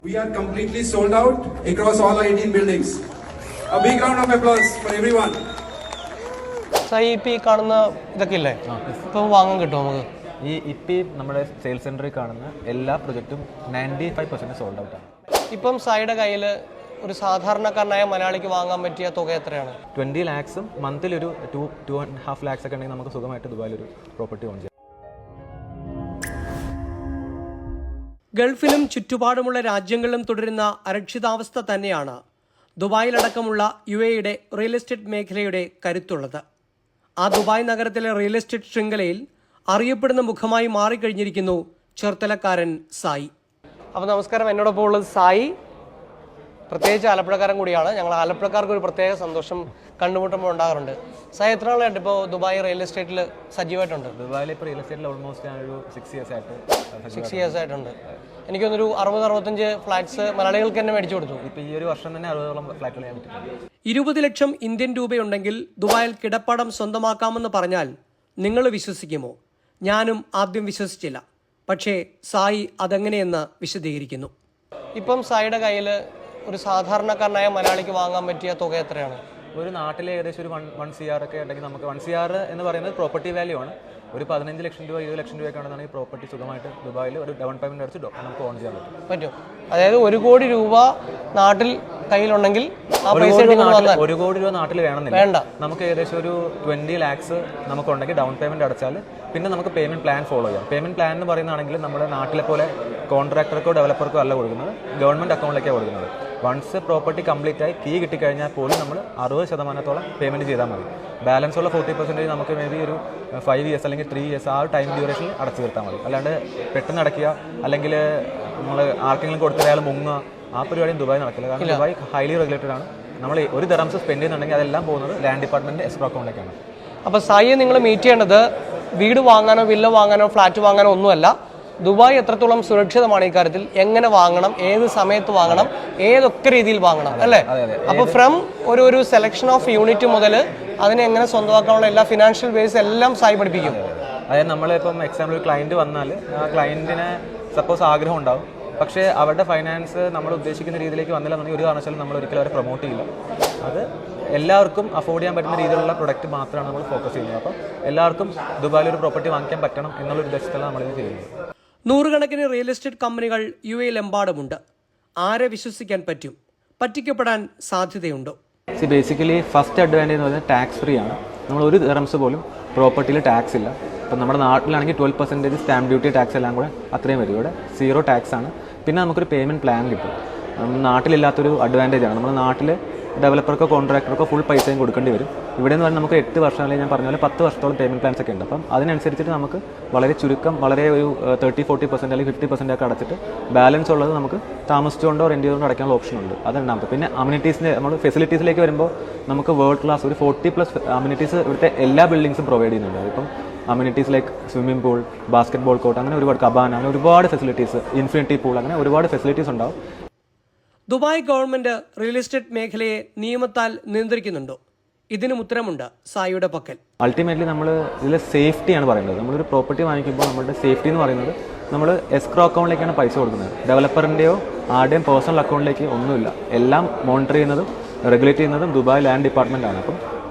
We are completely sold out across all 18 buildings. A big round of applause for everyone. ഈ കാണുന്ന ഇതൊക്കെ ഇല്ലേ ഇപ്പം വാങ്ങാൻ കിട്ടും നമുക്ക്? നമ്മുടെ സെയിൽസ് സെന്ററിൽ കാണുന്ന എല്ലാ പ്രൊജക്റ്റും 95% സോൾഡ് ഔട്ട് ആണ്. ഇപ്പം സായിയുടെ കയ്യിൽ ഒരു സാധാരണക്കാരനായ മലയാളിക്ക് വാങ്ങാൻ പറ്റിയ തുക എത്രയാണ്? 20 lakhs മന്തിൽ ഒരു 2.5 lakhs ഒക്കെ ഉണ്ടെങ്കിൽ നമുക്ക് സുഖമായിട്ട് ദുബായിൽ ഒരു പ്രോപ്പർട്ടി ഓൺ ചെയ്യാം. ഗൾഫിലും ചുറ്റുപാടുമുള്ള രാജ്യങ്ങളിലും തുടരുന്ന അരക്ഷിതാവസ്ഥ തന്നെയാണ് ദുബായിലടക്കമുള്ള UAEയുടെ റിയൽ എസ്റ്റേറ്റ് മേഖലയുടെ കരുത്തുള്ളത്. ആ ദുബായ് നഗരത്തിലെ റിയൽ എസ്റ്റേറ്റ് ശൃംഖലയിൽ അറിയപ്പെടുന്ന മുഖമായി മാറിക്കഴിഞ്ഞിരിക്കുന്നു ചേർത്തലക്കാരൻ സായി. അപ്പോൾ നമസ്കാരം, എന്നോടൊപ്പം ഉള്ളത് സായി, പ്രത്യേകിച്ച് ആലപ്പുഴക്കാരൻ കൂടിയാണ്. ഞങ്ങൾ ആലപ്പുഴക്കാർക്ക് ഒരു പ്രത്യേക സന്തോഷം കണ്ടുമുട്ടുമ്പോൾ ഉണ്ടാകാറുണ്ട്. സായി എത്ര നാളായിട്ട് ഇപ്പോൾ ദുബായ് റിയൽ എസ്റ്റേറ്റിൽ സജീവമായിട്ടുണ്ട്? ദുബായിൽ ഇപ്പോൾ റിയൽ എസ്റ്റേറ്റിൽ ഓൾമോസ്റ്റ് ഒരു 6 years ആയിട്ടുണ്ട്. എനിക്കൊന്നൊരു 60-65 ഫ്ലാറ്റ്സ് മലയാളികൾക്ക് തന്നെ മേടിച്ചു കൊടുത്തു. ഇപ്പോൾ ഈ ഒരു വർഷം തന്നെ 60ഓളം ഫ്ലാറ്റുകൾ ഞാൻ വിട്ടിട്ടുണ്ട്. 20 ലക്ഷം ഇന്ത്യൻ രൂപയുണ്ടെങ്കിൽ ദുബായിൽ കിടപ്പാടം സ്വന്തമാക്കാമെന്ന് പറഞ്ഞാൽ നിങ്ങൾ വിശ്വസിക്കുമോ? ഞാനും ആദ്യം വിശ്വസിച്ചില്ല. പക്ഷേ സായി അതെങ്ങനെയെന്ന് വിശദീകരിക്കുന്നു. ഇപ്പം സായിയുടെ കയ്യിൽ ഒരു സാധാരണക്കാരനായ മലയാളിക്ക് വാങ്ങാൻ പറ്റിയ തുക എത്രയാണ്? ഒരു നാട്ടിൽ ഏകദേശം ഒരു 1 CR ഒക്കെ ഉണ്ടെങ്കിൽ നമുക്ക് 1 CR എന്ന് പറയുന്നത് പ്രോപ്പർട്ടി വാല്യൂ ആണ്. ഒരു 15 ലക്ഷം രൂപ 20 ലക്ഷം രൂപയൊക്കെ ആണെന്നാണ് ഈ പ്രോപ്പർട്ടി സുഖമായിട്ട് ദുബായിൽ ഒരു ഡൗൺ പേയ്മെന്റ് അടിച്ച് നമുക്ക് ഓൺ ചെയ്യാൻ പറ്റും. അതായത് 1 കോടി രൂപ നാട്ടിൽ കയ്യിലുണ്ടെങ്കിൽ ആ പൈസ 1 കോടി രൂപ നാട്ടിൽ വേണമെന്നില്ല. നമുക്ക് ഏകദേശം ഒരു 20 lakhs നമുക്കുണ്ടെങ്കിൽ ഡൗൺ പേയ്മെന്റ് അടച്ചാൽ പിന്നെ നമുക്ക് പേയ്മെന്റ് പ്ലാൻ ഫോളോ ചെയ്യാം. പേയ്മെന്റ് പ്ലാൻ എന്ന് പറയുന്നതാണെങ്കിൽ നമ്മുടെ നാട്ടിലെ പോലെ കോൺട്രാക്ടർക്കോ ഡെവലപ്പർക്കോ അല്ല കൊടുക്കുന്നത്, ഗവൺമെന്റ് അക്കൗണ്ടിലേക്കാണ് കൊടുക്കുന്നത്. വൺസ് പ്രോപ്പർട്ടി കംപ്ലീറ്റ് ആയി കീ കിട്ടിക്കഴിഞ്ഞാൽ പോലും നമ്മൾ 60% പേയ്മെന്റ് ചെയ്താൽ മതി. ബാലൻസ് ഉള്ള 40% നമുക്ക് മേ ബി ഒരു 5 years അല്ലെങ്കിൽ 3 years ആ ടൈം ഡ്യൂറേഷനിൽ അടച്ചു തീർത്താൽ മതി. അല്ലാണ്ട് പെട്ടെന്ന് അടയ്ക്കുക അല്ലെങ്കിൽ നമ്മൾ ആർക്കെങ്കിലും കൊടുത്തിട്ട് അയാൾ മുങ്ങുക, ആ പരിപാടിയും ദുബായ് നടക്കില്ല. കാരണം ദുബായ് ഹൈലി റെഗുലേറ്റഡ് ആണ്. നമ്മൾ ഒരു ദിർഹംസ് സ്പെൻഡ് ചെയ്യുന്നുണ്ടെങ്കിൽ അതെല്ലാം പോകുന്നത് ലാൻഡ് ഡിപ്പാർട്ട്മെന്റ് എസ്ക്രോ അക്കൗണ്ടിലേക്കാണ്. അപ്പോൾ സായിയെ നിങ്ങൾ മീറ്റ് ചെയ്യേണ്ടത് വീട് വാങ്ങാനോ വില്ല വാങ്ങാനോ ഫ്ലാറ്റ് വാങ്ങാനോ ഒന്നുമല്ല. ദുബായ് എത്രത്തോളം സുരക്ഷിതമാണ് ഈ കാര്യത്തിൽ, എങ്ങനെ വാങ്ങണം, ഏത് സമയത്ത് വാങ്ങണം, ഏതൊക്കെ രീതിയിൽ വാങ്ങണം, അല്ലേ? അപ്പോൾ ഫ്രം ഒരു സെലക്ഷൻ ഓഫ് യൂണിറ്റ് മുതൽ അതിനെ എങ്ങനെ സ്വന്തമാക്കാനുള്ള എല്ലാ ഫിനാൻഷ്യൽ ബേസ് എല്ലാം സായി പഠിപ്പിക്കും. അതായത് നമ്മളിപ്പം എക്സാമ്പിൾ ഒരു ക്ലയൻറ്റ് വന്നാൽ ആ ക്ലയൻറ്റിന് സപ്പോസ് ആഗ്രഹം ഉണ്ടാവും, പക്ഷേ അവരുടെ ഫൈനാൻസ് നമ്മൾ ഉദ്ദേശിക്കുന്ന രീതിയിലേക്ക് വന്നില്ല എന്നുണ്ടെങ്കിൽ ഒരു കാരണവശാലും നമ്മൾ ഒരിക്കലും അവരെ പ്രൊമോട്ട് ചെയ്യില്ല. അത് എല്ലാവർക്കും അഫോർഡ് ചെയ്യാൻ പറ്റുന്ന രീതിയിലുള്ള പ്രൊഡക്റ്റ് മാത്രമാണ് നമ്മൾ ഫോക്കസ് ചെയ്യുന്നത്. അപ്പോൾ എല്ലാവർക്കും ദുബായിൽ ഒരു പ്രോപ്പർട്ടി വാങ്ങിക്കാൻ പറ്റണം എന്നുള്ളൊരു ഉദ്ദേശത്തിലാണ് നമ്മളിത് ചെയ്യുന്നത്. നൂറുകണക്കിന് റിയൽ എസ്റ്റേറ്റ് കമ്പനികൾ UAE-ലെമ്പാടുമുണ്ട്. ആരെ വിശ്വസിക്കാൻ പറ്റും? പറ്റിക്കപ്പെടാൻ സാധ്യതയുണ്ടോ? ബേസിക്കലി ഫസ്റ്റ് അഡ്വാൻറ്റേജ് എന്ന് പറയുന്നത് ടാക്സ് ഫ്രീ ആണ്. നമ്മൾ ഒരു ദിർഹംസ് പോലും പ്രോപ്പർട്ടിയിൽ ടാക്സ് ഇല്ല. ഇപ്പം നമ്മുടെ നാട്ടിലാണെങ്കിൽ 12% സ്റ്റാമ്പ് ഡ്യൂട്ടി ടാക്സ് എല്ലാം കൂടെ അത്രയും വരും. ഇവിടെ 0 ടാക്സ് ആണ്. പിന്നെ നമുക്കൊരു പേയ്മെൻറ്റ് പ്ലാൻ കിട്ടും. നാട്ടിലില്ലാത്തൊരു അഡ്വാൻറ്റേജ് ആണ്. നമ്മുടെ നാട്ടിൽ ഡെവലപ്പർക്കോ കോൺട്രാക്ടർക്കോ ഫുൾ പൈസയും കൊടുക്കേണ്ടി വരും. ഇവിടെ എന്ന് പറഞ്ഞാൽ നമുക്ക് 8 വർഷം അല്ലെങ്കിൽ ഞാൻ പറഞ്ഞ പോലെ 10 വർഷത്തോളം പേയ്മെൻറ്റ് പ്ലാൻസ് ഒക്കെ ഉണ്ട്. അപ്പം അതിനനുസരിച്ചിട്ട് നമുക്ക് വളരെ ചുരുക്കം, വളരെ ഒരു 30-40% അല്ലെങ്കിൽ 50% ഒക്കെ അടച്ചിട്ട് ബാലൻസ് ഉള്ളത് നമുക്ക് താമസിച്ചുകൊണ്ടോ റെൻറ്റ് ചെയ്തുകൊണ്ടോ അടയ്ക്കാനുള്ള ഓപ്ഷൻ ഉണ്ട്. അതുണ്ടാകും. പിന്നെ അമ്യൂണിറ്റീസിൻ്റെ നമ്മൾ ഫെസിലിറ്റീസിലേക്ക് വരുമ്പോൾ നമുക്ക് വേൾഡ് ക്ലാസ് ഒരു 40+ അമ്യൂണിറ്റീസ് ഇവിടുത്തെ എല്ലാ ബിൽഡിങ്സും പ്രൊവൈഡ് ചെയ്യുന്നുണ്ട്. ഇപ്പം amenities like swimming pool, basket ball court, അങ്ങനെ ഒരുപാട് കബാന, അങ്ങനെ ഒരുപാട് ഫെസിലിറ്റീസ്, ഇൻഫിനിറ്റി പൂൾ, അങ്ങനെ ഒരുപാട് ഫെസിലിറ്റീസ് ഉണ്ടാവും. ദുബായ് ഗവൺമെന്റ് റിയൽ എസ്റ്റേറ്റ് മേഖലയെ നിയമത്താൽ നിയന്ത്രിക്കുന്നുണ്ടോ? ഇതിനും ഉത്തരമുണ്ട് സായിയുടെ പക്കൽ. അൾട്ടിമേറ്റ്ലി നമ്മൾ ഇതിൽ സേഫ്റ്റിയാണ് പറയുന്നത്. നമ്മളൊരു പ്രോപ്പർട്ടി വാങ്ങിക്കുമ്പോൾ നമ്മുടെ സേഫ്റ്റി എന്ന് പറയുന്നത് നമ്മൾ എസ്ക്രോ അക്കൗണ്ടിലേക്കാണ് പൈസ കൊടുക്കുന്നത്. ഡെവലപ്പറിൻ്റെയോ ആരുടെയും പേഴ്സണൽ അക്കൗണ്ടിലേക്ക് ഒന്നുമില്ല. എല്ലാം മോണിറ്റർ ചെയ്യുന്നതും റെഗുലേറ്റ് ചെയ്യുന്നതും ദുബായ് ലാൻഡ് ഡിപ്പാർട്ട്മെൻ്റ് ആണ്. അപ്പം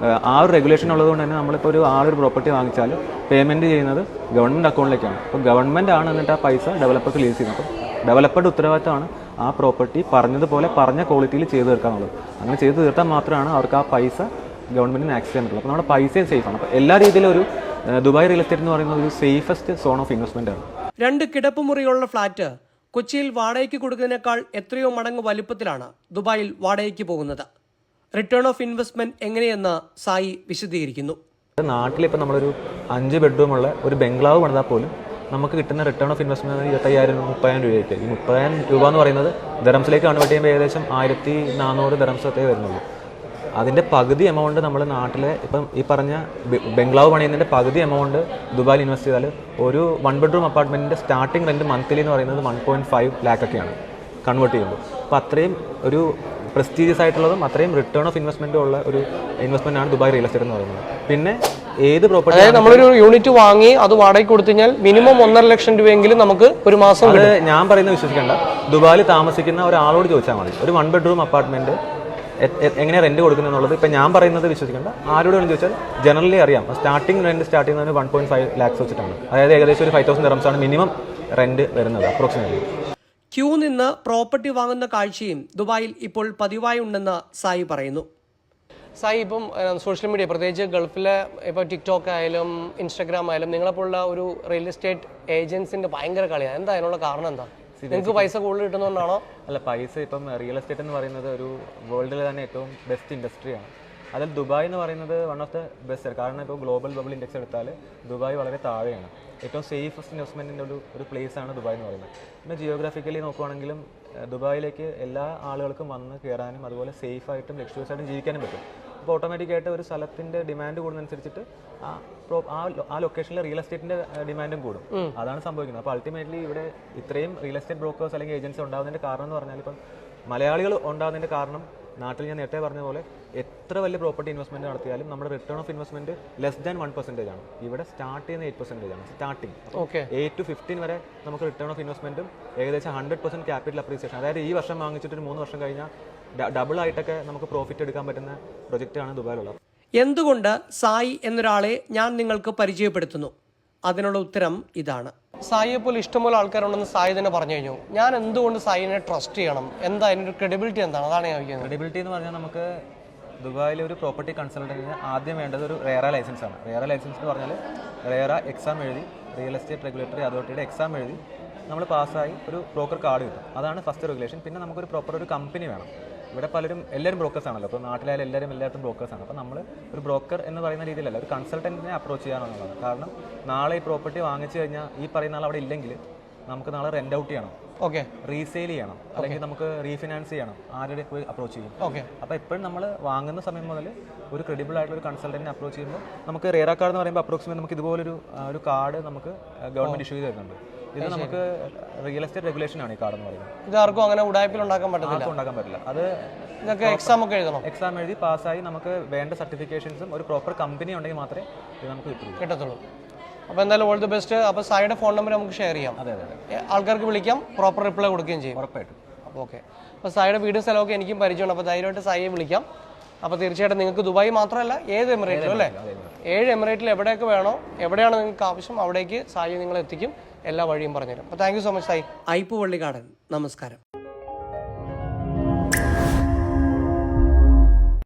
ആ ഒരു റെഗുലേഷൻ ഉള്ളതുകൊണ്ട് തന്നെ നമ്മളിപ്പോൾ ഒരു പ്രോപ്പർട്ടി വാങ്ങിച്ചാൽ പേയ്മെൻറ്റ് ചെയ്യുന്നത് ഗവൺമെൻറ് അക്കൗണ്ടിലേക്കാണ്. അപ്പോൾ ഗവൺമെൻറ് ആണ് എന്നിട്ട് ആ പൈസ ഡെവലപ്പർക്ക് റിലീസ് ചെയ്യുന്നത്. അപ്പം ഡെവലപ്പറുടെ ഉത്തരവാദിത്തമാണ് ആ പ്രോപ്പർട്ടി പറഞ്ഞതുപോലെ പറഞ്ഞ ക്വാളിറ്റിയിൽ ചെയ്തു തീർക്കാനുള്ളത്. അങ്ങനെ ചെയ്തു തീർത്താൽ മാത്രമാണ് അവർക്ക് ആ പൈസ ഗവൺമെൻറ്റിന് ആക്സസ് ചെയ്യാൻ പറ്റുള്ളൂ. അപ്പോൾ നമ്മുടെ പൈസയും സേഫാണ്. അപ്പോൾ എല്ലാ രീതിയിലും ഒരു ദുബായ് റിയൽ എസ്റ്റേറ്റ് എന്ന് പറയുന്നത് ഒരു സേഫസ്റ്റ് സോൺ ഓഫ് ഇൻവെസ്റ്റ്മെൻ്റ് ആണ്. 2 കിടപ്പുമുറിയുള്ള ഫ്ലാറ്റ് കൊച്ചിയിൽ വാടകയ്ക്ക് കൊടുക്കുന്നതിനേക്കാൾ എത്രയോ മടങ്ങ് വലുപ്പത്തിലാണ് ദുബായിൽ വാടകയ്ക്ക് പോകുന്നത്. റിട്ടേൺ ഓഫ് ഇൻവെസ്റ്റ്മെന്റ് എങ്ങനെയെന്ന് സായി വിശദീകരിക്കുന്നു. നാട്ടിലിപ്പോൾ നമ്മളൊരു 5 ബെഡ്റൂമുള്ള ഒരു ബംഗ്ലാവ് പണിതാൽ പോലും നമുക്ക് കിട്ടുന്ന റിട്ടേൺ ഓഫ് ഇൻവെസ്റ്റ്മെന്റ് 25,000-30,000 രൂപയൊക്കെ. ഈ 30,000 രൂപ എന്ന് പറയുന്നത് ദിർഹംസിലേക്ക് കൺവേർട്ട് ചെയ്യുമ്പോൾ ഏകദേശം 1,400 ദിർഹംസൊക്കെ വരുന്നുള്ളൂ. അതിൻ്റെ പകുതി എമൗണ്ട് നമ്മൾ നാട്ടിലെ ഇപ്പം ഈ പറഞ്ഞ ബംഗ്ലാവ് പണിയുന്നതിൻ്റെ പകുതി എമൗണ്ട് ദുബായിൽ ഇൻവെസ്റ്റ് ചെയ്താൽ ഒരു 1 bedroom അപ്പാർട്ട്മെൻറ്റിൻ്റെ സ്റ്റാർട്ടിംഗ് റെൻറ്റ് മന്ത്ലി എന്ന് പറയുന്നത് 1.5 lakh ഒക്കെയാണ് കൺവേർട്ട് ചെയ്യുമ്പോൾ. അപ്പോൾ അത്രയും ഒരു പ്രസ്റ്റീജിയസ് ആയിട്ടുള്ളതും അത്രയും റിട്ടേൺ ഓഫ് ഇൻവെസ്റ്റ്മെൻറ്റും ഉള്ള ഒരു ഇൻവെസ്റ്റ്മെൻ്റ് ആണ് ദുബായ് റിയൽ എസ്റ്റേറ്റ് എന്ന് പറയുന്നത്. പിന്നെ ഏത് പ്രോപ്പർട്ടി, അതായത് നമ്മളൊരു യൂണിറ്റ് വാങ്ങി അത് വാടകയ്ക്ക് കൊടുത്തു കഴിഞ്ഞാൽ മിനിമം 1.5 ലക്ഷം രൂപയെങ്കിലും നമുക്ക് ഒരു മാസം. ഞാൻ പറയുന്നത് വിശ്വസിക്കേണ്ട. ദുബായിൽ താമസിക്കുന്ന ഒരാളോട് ചോദിച്ചാൽ മതി. ഒരു 1 ബെഡ്റൂം അപ്പാർട്ട്മെൻറ്റ് എങ്ങനെയാണ് റെൻറ്റ് കൊടുക്കുന്നത് എന്നുള്ളത് ഇപ്പം ഞാൻ പറയുന്നത് വിശ്വസിക്കേണ്ട. ആരോടും ചോദിച്ചാൽ ജനറലി അറിയാം. സ്റ്റാർട്ടിംഗ് റെൻറ്റ് സ്റ്റാർട്ട് ചെയ്യുന്നതിന് 1.5 lakhs വെച്ചിട്ടാണ്. അതായത് ഏകദേശം ഒരു 5,000 dirhams മിനിമം റെൻറ്റ് വരുന്നത് അപ്രോക്സിമേറ്റ്ലി. ക്യൂ നിന്ന് പ്രോപ്പർട്ടി വാങ്ങുന്ന കാഴ്ചയും ദുബായിൽ ഇപ്പോൾ പതിവായി ഉണ്ടെന്ന് സായി പറയുന്നു. സായി, ഇപ്പം സോഷ്യൽ മീഡിയ പ്രത്യേകിച്ച് ഗൾഫിലെ ഇപ്പോൾ ടിക്ടോക്ക് ആയാലും ഇൻസ്റ്റാഗ്രാം ആയാലും നിങ്ങളെപ്പോലുള്ള ഒരു റിയൽ എസ്റ്റേറ്റ് ഏജൻസിൻ്റെ ഭയങ്കര കളിയാണ്. എന്താ അതിനുള്ള കാരണം? എന്താ നിങ്ങൾക്ക് പൈസ കൂടുതൽ കിട്ടുന്നതുകൊണ്ടാണോ? അല്ല, പൈസ ഇപ്പം റിയൽ എസ്റ്റേറ്റ് എന്ന് പറയുന്നത് ഒരു വേൾഡിൽ തന്നെ ഏറ്റവും ബെസ്റ്റ് ഇൻഡസ്ട്രിയാണ്. അതിൽ ദുബായ് എന്ന് പറയുന്നത് വൺ ഓഫ് ദ ബെസ്റ്റ്. കാരണം ഇപ്പോൾ ഗ്ലോബൽ ബബിൾ ഇൻഡെക്സ് എടുത്താൽ ദുബായ് വളരെ താഴെയാണ്. ഏറ്റവും സേഫസ്റ്റ് ഇൻവെസ്റ്റ്മെൻറ്റിൻ്റെ ഒരു പ്ലേസ് ആണ് ദുബായ് എന്ന് പറയുന്നത്. പിന്നെ ജിയോഗ്രാഫിക്കലി നോക്കുവാണെങ്കിലും ദുബായിലേക്ക് എല്ലാ ആളുകൾക്കും വന്ന് കയറാനും അതുപോലെ സേഫായിട്ടും ലക്ഷറിയസ് ആയിട്ടും ജീവിക്കാനും പറ്റും. അപ്പോൾ ഓട്ടോമാറ്റിക്കായിട്ട് ഒരു സ്ഥലത്തിൻ്റെ ഡിമാൻഡ് കൂടുന്നതനുസരിച്ചിട്ട് ആ ലൊക്കേഷനിലെ റിയൽ എസ്റ്റേറ്റിൻ്റെ ഡിമാൻഡും കൂടും. അതാണ് സംഭവിക്കുന്നത്. അപ്പോൾ അൾട്ടിമേറ്റ്ലി ഇവിടെ ഇത്രയും റിയൽ എസ്റ്റേറ്റ് ബ്രോക്കേഴ്സ് അല്ലെങ്കിൽ ഏജൻസി ഉണ്ടാകുന്നതിൻ്റെ കാരണം എന്ന് പറഞ്ഞാൽ ഇപ്പം മലയാളികൾ ഉണ്ടാകുന്നതിൻ്റെ കാരണം നാട്ടിൽ ഞാൻ നേരത്തെ പറഞ്ഞ പോലെ എത്ര വലിയ പ്രോപ്പർട്ടി ഇൻവെസ്റ്റ്മെൻറ്റ് നടത്തിയാലും നമ്മുടെ return of investment less than 1% ആണ്. ഇവിടെ സ്റ്റാർട്ട് ചെയ്യുന്ന 8% ആണ് സ്റ്റാർട്ടിങ്. 8 to 15 വരെ നമുക്ക് റിട്ടേൺ ഓഫ് ഇൻവെസ്റ്റ്മെൻറ്റും ഏകദേശം 100% ക്യാപിറ്റൽ അപ്രീസിയേഷൻ. അതായത് ഈ വർഷം വാങ്ങിച്ചിട്ട് ഒരു 3 വർഷം കഴിഞ്ഞാൽ ഡബിൾ ആയിട്ടൊക്കെ നമുക്ക് പ്രോഫിറ്റ് എടുക്കാൻ പറ്റുന്ന പ്രൊജക്റ്റാണ് ദുബായിലുള്ളത്. എന്തുകൊണ്ട് സായി എന്നൊരാളെ ഞാൻ നിങ്ങൾക്ക് പരിചയപ്പെടുത്തുന്നു? അതിനുള്ള ഉത്തരം ഇതാണ്. സായിയെ പോലെ ഇഷ്ടംപോലെ ആൾക്കാരുണ്ടെന്ന് സായി തന്നെ പറഞ്ഞു കഴിഞ്ഞു. ഞാൻ എന്തുകൊണ്ട് സായിനെ ട്രസ്റ്റ് ചെയ്യണം? എന്താ അതിൻ്റെ ക്രെഡിബിലിറ്റി എന്താണ്? അതാണ് ഞാൻ ചോദിക്കുന്നത്. ക്രെഡിബിലിറ്റി എന്ന് പറഞ്ഞാൽ നമുക്ക് ദുബായിലെ ഒരു പ്രോപ്പർട്ടി കൺസൾട്ടൻറ്റിന് ആദ്യം വേണ്ടത് ഒരു റേറ ലൈസൻസ് ആണ്. റേറ ലൈസൻസ് എന്ന് പറഞ്ഞാൽ റേറ എക്സാം എഴുതി റിയൽ എസ്റ്റേറ്റ് റെഗുലേറ്ററി അതോറിറ്റിയുടെ എക്സാം എഴുതി നമ്മൾ പാസ്സായി ഒരു ബ്രോക്കർ കാർഡ് കിട്ടും. അതാണ് ഫസ്റ്റ് റെഗുലേഷൻ. പിന്നെ നമുക്കൊരു പ്രോപ്പർ ഒരു കമ്പനി വേണം. ഇവിടെ എല്ലാവരും ബ്രോക്കേഴ്സ് ആണല്ലോ. അപ്പോൾ നാട്ടിലായാലും എല്ലായിടത്തും ബ്രോക്കേഴ്സാണ്. അപ്പോൾ നമ്മൾ ഒരു ബ്രോക്കർ എന്ന് പറയുന്ന രീതിയിലല്ല, ഒരു കൺസൾട്ടൻറ്റിനെ അപ്രോച്ച് ചെയ്യാനുള്ളതാണ്. കാരണം നാളെ ഈ പ്രോപ്പർട്ടി വാങ്ങിച്ചു കഴിഞ്ഞാൽ ഈ പറയുന്ന ആൾ അവിടെ ഇല്ലെങ്കിൽ നമുക്ക് നാളെ റെന്റ് ഔട്ട് ചെയ്യണം, റീസെയിൽ ചെയ്യണം, അല്ലെങ്കിൽ നമുക്ക് റീഫിനാൻസ് ചെയ്യണം. ആരുടെ പോയി അപ്രോച്ച് ചെയ്യും? അപ്പോൾ എപ്പോഴും നമ്മൾ വാങ്ങുന്ന സമയം മുതൽ ഒരു ക്രെഡിബിൾ ആയിട്ടുള്ള ഒരു കൺസൾട്ടൻറ്റിനെ അപ്രോച്ച് ചെയ്യുമ്പോൾ നമുക്ക് റേറ കാർഡ് എന്ന് പറയുമ്പോൾ അപ്രോക്സിമേറ്റ് നമുക്ക് ഇതുപോലൊരു കാർഡ് നമുക്ക് ഗവൺമെൻറ് ഇഷ്യൂ ചെയ്ത് തരുന്നുണ്ട്. ഇത് നമുക്ക് റിയൽ എസ്റ്റേറ്റ് റെഗുലേഷൻ ആണ് ഈ കാർഡ് എന്ന് പറയുന്നത്. ഇത് ആർക്കും അങ്ങനെ ഉടായ്പിൽ ഉണ്ടാക്കാൻ പറ്റില്ല. അത് എക്സാം ഒക്കെ എഴുതണം. എക്സാം എഴുതി പാസ്സായി നമുക്ക് വേണ്ട സർട്ടിഫിക്കേഷൻസും ഒരു പ്രോപ്പർ കമ്പനി ഉണ്ടെങ്കിൽ മാത്രമേ ഇത് നമുക്ക് കിട്ടത്തുള്ളൂ. അപ്പോൾ എന്തായാലും ഓൾ ദി ബെസ്റ്റ്. അപ്പോൾ സായിയുടെ ഫോൺ നമ്പർ നമുക്ക് ഷെയർ ചെയ്യാം. അതെ, ആൾക്കാർക്ക് വിളിക്കാം, പ്രോപ്പർ റിപ്ലൈ കൊടുക്കുകയും ചെയ്യും. ഉറപ്പായിട്ടും. അപ്പോൾ ഓക്കെ. അപ്പോൾ സായിയുടെ വീടും സ്ഥലമൊക്കെ എനിക്കും പരിചയമുണ്ട്. അപ്പോൾ ധൈര്യമായിട്ട് സായിയെ വിളിക്കാം. അപ്പോൾ തീർച്ചയായിട്ടും നിങ്ങൾക്ക് ദുബായ് മാത്രമല്ല ഏത് എമിറേറ്റിലും അല്ലേ, 7 എമിറേറ്റിൽ എവിടെയൊക്കെ വേണോ, എവിടെയാണ് നിങ്ങൾക്ക് ആവശ്യം അവിടേക്ക് സായി നിങ്ങളെ എത്തിക്കും. എല്ലാ വഴിയും പറഞ്ഞുതരും. അപ്പോൾ thank you so much Sai. Ipe Vallikkadan, നമസ്കാരം.